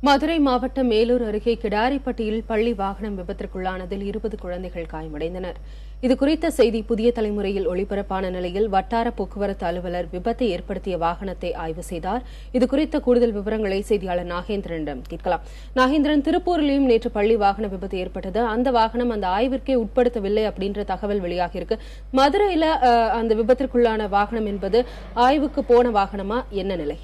மதுரை மாவட்டம் மேலூர் அருகே கிடாரிப்பட்டியில் பள்ளி வாகனம் விபத்திற்குள்ளானதில் 20 குழந்தைகள் காயமடைந்தனர். இதுகுறித்த செய்தி புதிய தலைமுறையில் ஒளிபரப்பான நிலையில் வட்டார போக்குவரத்து அலுவலர் விபத்தை ஏற்படுத்திய வாகனத்தை ஆய்வு செய்தார். இதுகுறித்த கூடுதல் விவரங்களை செய்தியாளர் நாகேந்திரனிடம் கேட்கலாம். நாகேந்திரன், திருப்பூரிலும் நேற்று பள்ளி வாகன விபத்து ஏற்பட்டது. அந்த வாகனம் அந்த ஆய்விற்கே உட்படுத்தவில்லை அப்படின்ற தகவல் வெளியாகியிருக்கு. மதுரையில அந்த விபத்திற்குள்ளான வாகனம் என்பது ஆய்வுக்கு போன வாகனமா? என்ன நிலை?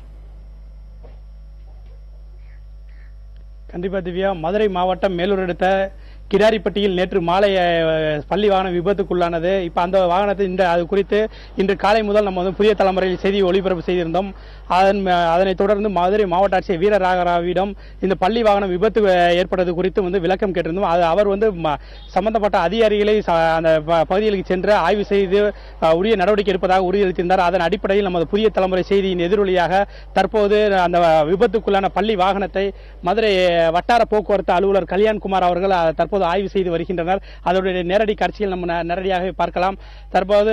கண்டிப்பா திவ்யா, மதுரை மாவட்டம் மேலூர் அடுத்த கிடாரிப்பட்டியில் நேற்று மாலை பள்ளி வாகனம் விபத்துக்குள்ளானது. இப்ப அந்த வாகனத்தை அது குறித்து இன்று காலை முதல் நம்ம புதிய தலைமுறையில் செய்தி ஒளிபரப்பு செய்திருந்தோம். அதனைத் தொடர்ந்து மதுரை மாவட்ட ஆட்சியர் வீரராகராவிடம் இந்த பள்ளி வாகனம் விபத்து ஏற்பட்டது குறித்து விளக்கம் கேட்டிருந்தோம். அவர் சம்பந்தப்பட்ட அதிகாரிகளை அந்த பகுதிகளுக்கு சென்று ஆய்வு செய்து உரிய நடவடிக்கை எடுப்பதாக உறுதியளித்திருந்தார். அதன் அடிப்படையில் நமது புதிய தலைமுறை செய்தியின் எதிரொலியாக தற்போது அந்த விபத்துக்குள்ளான பள்ளி வாகனத்தை மதுரை வட்டார போக்குவரத்து அலுவலர் கல்யாண்குமார் அவர்கள் தற்போது ஆய்வு செய்து வருகின்றனர். அதனுடைய நேரடி காட்சியில் நம்ம நேரடியாக பார்க்கலாம். தற்போது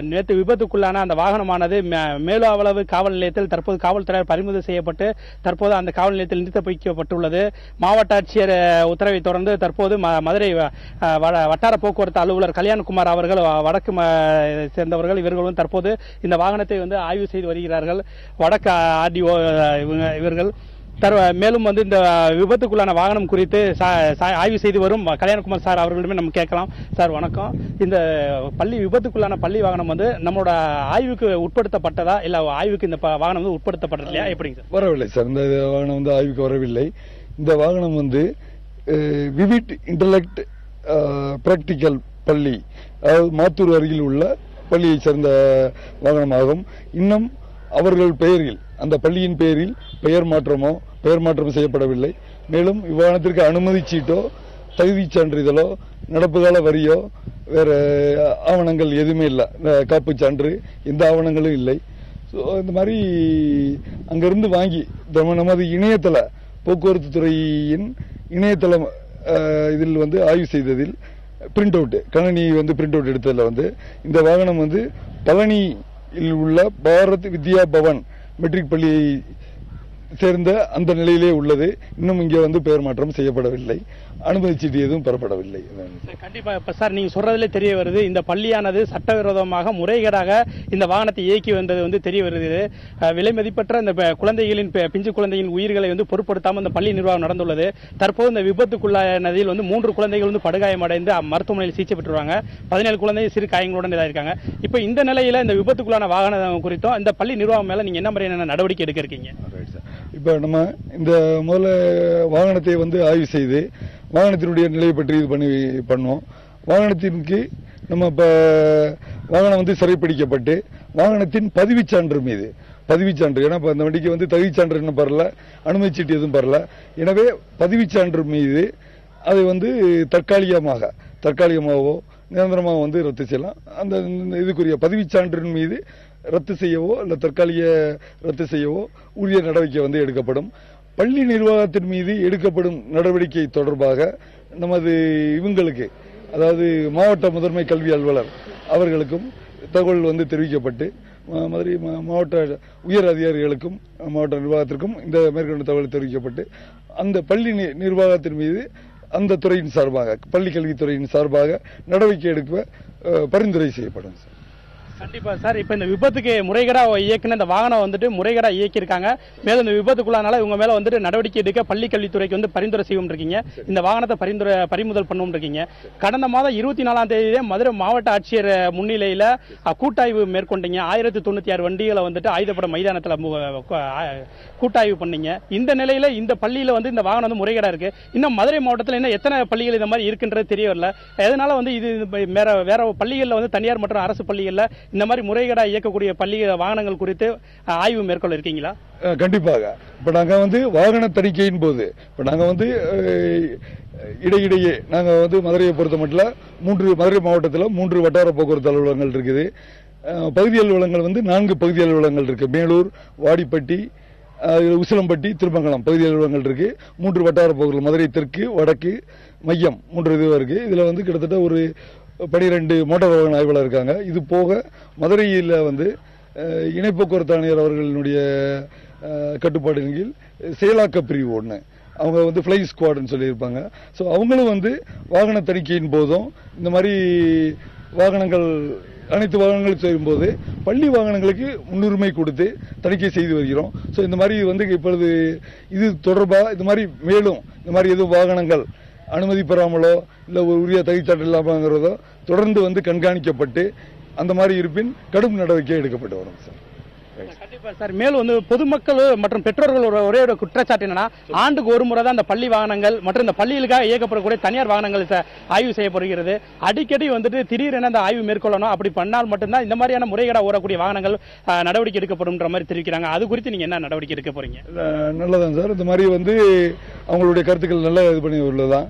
நேற்று விபத்துக்குள்ளான அந்த வாகனமானது மேலாவளவு காவல் நிலையத்தில் தற்போது காவல்துறையால் பறிமுதல் செய்யப்பட்டு தற்போது அந்த காவல் நிலையத்தில் நிறுத்தி வைக்கப்பட்டுள்ளது. மாவட்ட ஆட்சியர் உத்தரவை தொடர்ந்து தற்போது மதுரை வட்டார போக்குவரத்து அலுவலர் கல்யாண்குமார் அவர்கள் வடக்கு சேர்ந்தவர்கள் இவர்களும் தற்போது இந்த வாகனத்தை ஆய்வு செய்து வருகிறார்கள். வடக்கு ஆர்டிஓ இவர்கள் மேலும் இந்த விபத்துக்குள்ளான வாகனம் குறித்து ஆய்வு செய்து வரும் கல்யாண்குமார் சார் அவர்களிடமே நம்ம கேட்கலாம். சார் வணக்கம். இந்த விபத்துக்குள்ளான பள்ளி வாகனம் நம்மளோட ஆய்வுக்கு உட்படுத்தப்பட்டதா இல்ல ஆய்வுக்கு இந்த வாகனம் உட்படுத்தப்பட்டது இல்லையா? எப்படிங்க சார்? வரவில்லை சார், இந்த வாகனம் ஆய்வுக்கு வரவில்லை. இந்த வாகனம் விவிட் இன்டலெக்ட் பிராக்டிக்கல் பள்ளி, அதாவது மாத்தூர் அருகில் உள்ள பள்ளியை சேர்ந்த வாகனமாகும். இன்னும் அவர்கள் பெயரில், அந்த பள்ளியின் பெயரில் பெயர் மாற்றம் செய்யப்படவில்லை. மேலும் இவ்வாகனத்திற்கு அனுமதி சீட்டோ தகுதி சான்றிதழோ நடப்புகால வரியோ வேற ஆவணங்கள் எதுவுமே இல்லை. காப்பு சான்று எந்த ஆவணங்களும் இல்லை. இந்த மாதிரி அங்கிருந்து வாங்கி நமது இணையதள போக்குவரத்து துறையின் இணையதள இதில் ஆய்வு செய்ததில் பிரிண்ட் அவுட் கணனி பிரிண்ட் அவுட் எடுத்ததில் இந்த வாகனம் பழனியில் உள்ள பாரத் வித்யா பவன் மெட்ரிக் பள்ளியை சேர்ந்த அந்த நிலையிலே உள்ளது. இன்னும் இங்கே பெயர் மாற்றம் செய்யப்படவில்லை, அனுமதி சீட்டு எதுவும் பெறப்படவில்லை. கண்டிப்பா இப்ப சார் நீங்க சொல்றதுல தெரிய வருது, இந்த பள்ளியானது சட்டவிரோதமாக முறைகேடாக இந்த வாகனத்தை இயக்கி வந்தது தெரிய வருது. விலை மதிப்பற்ற இந்த குழந்தைகளின் பிஞ்சு குழந்தையின் உயிர்களை பொருட்படுத்தாமல் இந்த பள்ளி நிர்வாகம் நடந்துள்ளது. தற்போது இந்த விபத்துக்குள்ளானதில் 3 குழந்தைகள் படுகாயமடைந்து மருத்துவமனையில் சிகிச்சை பெற்றுவாங்க. 17 குழந்தைகள் சிறு காயங்களுடன் இதாயிருக்காங்க. இப்ப இந்த நிலையில இந்த விபத்துக்குள்ளான வாகனம் குறித்தும் இந்த பள்ளி நிர்வாகம் மேல நீங்க என்ன மாதிரியான நடவடிக்கை எடுக்க இருக்கீங்க? இப்ப நம்ம இந்த முதல்ல வாகனத்தை ஆய்வு செய்து வாகனத்தினுடைய நிலையை பற்றி இது பண்ணுவோம். வாகனத்திற்கு நம்ம இப்ப வாகனம் சிறைப்பிடிக்கப்பட்டு வாகனத்தின் பதிவுச்சான்று மீது ஏன்னா அந்த வண்டிக்கு தகுதி சான்று என்ன பெறல, அனுமதி சீட்டு எதுவும் பெறல. எனவே பதிவுச்சான்று மீது அதை தற்காலிகமாகவோ நிரந்தரமாக ரத்து செய்யலாம். அந்த இதுக்குரிய பதிவுச்சான்றின் மீது ரத்து செய்யவோ அல்ல தற்காலிக ரத்து செய்யவோ உரிய நடவடிக்கை எடுக்கப்படும். பள்ளி நிர்வாகத்தின் மீது எடுக்கப்படும் நடவடிக்கை தொடர்பாக நமது இவங்களுக்கு, அதாவது மாவட்ட முதன்மை கல்வி அலுவலர் அவர்களுக்கும் தகவல் தெரிவிக்கப்பட்டு மதுரை மாவட்ட உயர் அதிகாரிகளுக்கும் மாவட்ட நிர்வாகத்திற்கும் இந்த மேற்கொண்ட தகவல் தெரிவிக்கப்பட்டு அந்த பள்ளி நிர்வாகத்தின் மீது அந்த துறையின் சார்பாக, பள்ளி கல்வித்துறையின் சார்பாக நடவடிக்கை எடுக்க பரிந்துரை செய்யப்படும். கண்டிப்பா சார். இப்ப இந்த விபத்துக்கு முறைகேடா இயக்குன இந்த வாகனம் முறைகேடா இயக்கியிருக்காங்க. மேலும் இந்த விபத்துக்குள்ளானால இவங்க மேல நடவடிக்கை எடுக்க பள்ளி கல்வித்துறைக்கு பரிந்துரை செய்யும் இருக்கீங்க. இந்த வாகனத்தை பறிமுதல் பண்ணும் இருக்கீங்க. கடந்த மாதம் 24ஆம் தேதி மதுரை மாவட்ட ஆட்சியர் முன்னிலையில கூட்டாய்வு மேற்கொண்டீங்க. 1096 வண்டிகளை ஆயுதப்பட மைதானத்தில் கூட்டாய்வு பண்ணீங்க. இந்த நிலையில இந்த பள்ளியில இந்த வாகனம் முறைகேடா இருக்கு. இன்னும் மதுரை மாவட்டத்தில் இன்னும் எத்தனை பள்ளிகள் இந்த மாதிரி இருக்குன்றது தெரிய வரல. அதனால இது வேற பள்ளிகள்ல தனியார் மற்றும் அரசு பள்ளிகள்ல இந்த மாதிரி முறைகேடா இயக்கக்கூடிய பள்ளி வாகனங்கள் குறித்து ஆய்வு மேற்கொள்ள இருக்கீங்களா? கண்டிப்பாக. இப்ப நாங்க வாகன தணிக்கையின் போது இப்ப நாங்க இடையிடையே நாங்க மதுரையை பொறுத்த மட்டும் மதுரை மாவட்டத்தில் 3 வட்டார போக்குவரத்து அலுவலகங்கள் இருக்குது. பகுதி அலுவலகங்கள் 4 பகுதி அலுவலகங்கள் இருக்கு. மேலூர், வாடிப்பட்டி, உசிலம்பட்டி, திருமங்கலம் பகுதி அலுவலகங்கள் இருக்கு. 3 வட்டார போக்குவரத்து, மதுரை தெற்கு, வடக்கு, மையம் 3 இதுவா இருக்கு. இதுல கிட்டத்தட்ட ஒரு 12 மோட்டார் வாகன ஆய்வாளர் இருக்காங்க. இது போக மதுரையில் இணை போக்குவரத்து ஆணையர் அவர்களுடைய கட்டுப்பாட்டின் கீழ் செயலாக்க பிரிவு ஒன்று, அவங்க வந்து ஃப்ளை ஸ்குவாட்னு சொல்லியிருப்பாங்க. ஸோ அவங்களும் வந்து வாகன தணிக்கையின் போதும் இந்த மாதிரி வாகனங்கள் அனைத்து வாகனங்களும் செய்யும்போது பள்ளி வாகனங்களுக்கு முன்னுரிமை கொடுத்து தணிக்கை செய்து வருகிறோம். ஸோ இந்த மாதிரி வந்து இப்பொழுது இது தொடர்பாக இந்த மாதிரி மேலும் இந்த மாதிரி எதுவும் வாகனங்கள் அனுமதி பெறாமலோ இல்லை உரிய தகுதிச்சாட்டு இல்லாமங்கிறதோ தொடர்ந்து வந்து கண்காணிக்கப்பட்டு அந்த மாதிரி இருப்பின் கடும் நடவடிக்கை எடுக்கப்பட்டு வரும் சார். கண்டிப்பா சார். மேலும் வந்து பொதுமக்கள் மற்றும் பெற்றோர்கள் ஒரே ஒரு குற்றச்சாட்டு என்னன்னா, ஆண்டுக்கு ஒரு முறை தான் இந்த பள்ளி வாகனங்கள் மற்றும் இந்த பள்ளிகளுக்காக இயக்கப்படக்கூடிய தனியார் வாகனங்கள் ஆய்வு செய்யப்படுகிறது. அடிக்கடி வந்துட்டு திடீரென அந்த ஆய்வு மேற்கொள்ளணும், அப்படி பண்ணால் மட்டும்தான் இந்த மாதிரியான முறைகேடா ஓடக்கூடிய வாகனங்கள் நடவடிக்கை எடுக்கப்படும் மாதிரி தெரிவிக்கிறாங்க. அது குறித்து நீங்க என்ன நடவடிக்கை எடுக்க போறீங்க? நல்லதான் சார். இந்த மாதிரி வந்து அவங்களுடைய கருத்துக்கள் நல்லா இது பண்ணி உள்ளதான்.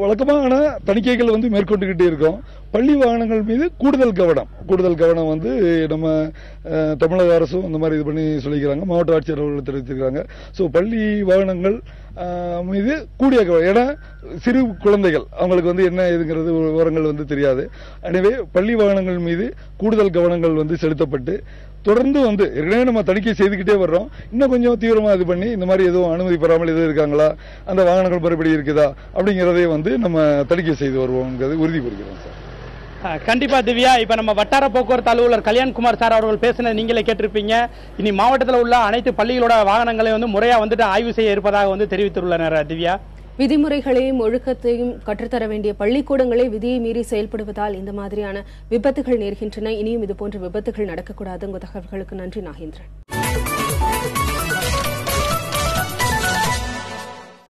வழக்கமான தணிக்கைகள் வந்து மேற்கொண்டுகிட்டே இருக்கோம். பள்ளி வாகனங்கள் மீது கூடுதல் கவனம் வந்து நம்ம தமிழக அரசும் இந்த மாதிரி இது பண்ணி சொல்லிக்கிறாங்க, மாவட்ட ஆட்சியர் அவர்கள் தெரிவித்திருக்காங்க. ஸோ பள்ளி வாகனங்கள் மீது கூடிய கவனம், ஏன்னா சிறு குழந்தைகள் அவங்களுக்கு வந்து என்ன இதுங்கிறது விவரங்கள் வந்து தெரியாது. எனவே பள்ளி வாகனங்கள் மீது கூடுதல் கவனங்கள் வந்து செலுத்தப்பட்டு தொடர்ந்து வந்து ஏற்கனவே நம்ம தணிக்கை செய்துக்கிட்டே வர்றோம். இன்னும் கொஞ்சம் தீவிரமா இது பண்ணி இந்த மாதிரி எதுவும் அனுமதி பெறாமல் எதுவும் இருக்காங்களா, அந்த வாகனங்கள் மறுபடி இருக்குதா அப்படிங்கிறதை வந்து நம்ம தணிக்கை செய்து வருவோம்ங்கிறது உறுதி கூறுகிறோம் சார். கண்டிப்பா திவ்யா, இப்ப நம்ம வட்டார போக்குவரத்து அலுவலர் கல்யாண்குமார் சார் அவர்கள் பேசினது நீங்களே கேட்டிருப்பீங்க. இனி மாவட்டத்தில் உள்ள அனைத்து பள்ளிகளோட வாகனங்களை வந்து முறையா வந்துட்டு ஆய்வு செய்ய இருப்பதாக வந்து தெரிவித்துள்ளனர். திவ்யா, விதிமுறைகளையும் ஒழுக்கத்தையும் கற்றுத்தர வேண்டிய பள்ளிக்கூடங்களே விதியை மீறி செயல்படுவதால் இந்த மாதிரியான விபத்துகள் நேர்கின்றன. இனியும் இதுபோன்ற விபத்துகள் நடக்கக்கூடாது. உங்கள் தகவல்களுக்கு நன்றி நாகேந்திரன்.